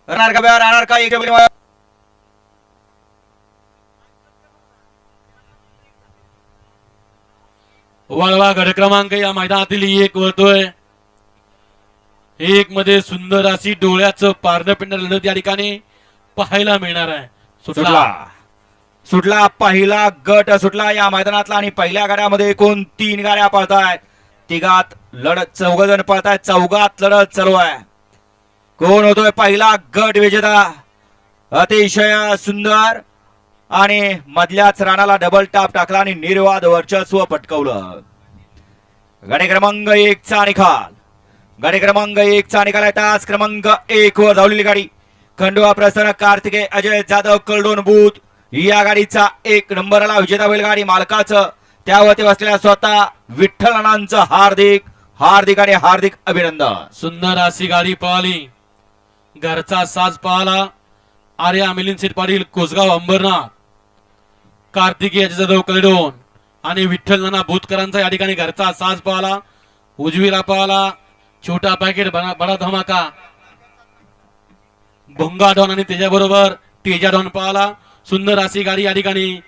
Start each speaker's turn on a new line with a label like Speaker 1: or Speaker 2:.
Speaker 1: राहणार का एक
Speaker 2: वळवा गट क्रमांक या मैदानातील एक वळतोय. एक मध्ये सुंदर अशी डोळ्याचं पारणपिंड लढत या ठिकाणी पाहायला मिळणार आहे.
Speaker 1: सुटला सुटला पहिला गट सुटला या मैदानातला आणि पहिल्या गाड्यामध्ये एकूण 3 गाड्या पळतायत. तिघात लढत 4 जण पळतायत. 4घात लढत चालू आहे. कोण होतोय पहिला गट विजेता? अतिशय सुंदर आणि मधल्याच राणाला डबल टाप टाकला आणि निर्वाद वर्चस्व पटकवलं. गाडी क्रमांक 1 चा निकाल. गाडी क्रमांक 1 चा निकाल आहे. तास क्रमांक 1 वर धावलेली गाडी खंडोबा प्रसन्न कार्तिकेय अजय जाधव कलडोन बूथ या गाडीचा 1 नंबरला विजेता बैलगाडी मालकाचं त्यावरती बसलेल्या स्वतः विठ्ठल अण्णांचं हार्दिक हार्दिक आणि हार्दिक अभिनंदन.
Speaker 2: सुंदर अशी गाडी पळाली. घरचा साज पळाला. आर्या मिलिंद शेठ पाटील कोसगाव अंबरनाथ कार्तिकेय जाधव कलडोन आणि विठ्ठल नाना भूतकरांचा या ठिकाणी घरचा साज पळाला. उजवीला पळाला छोटा पॅकेट बडा धमाका भोंगा डॉन आणि त्याच्याबरोबर तेजा डॉन पळाला. सुंदर अशी गाडी या ठिकाणी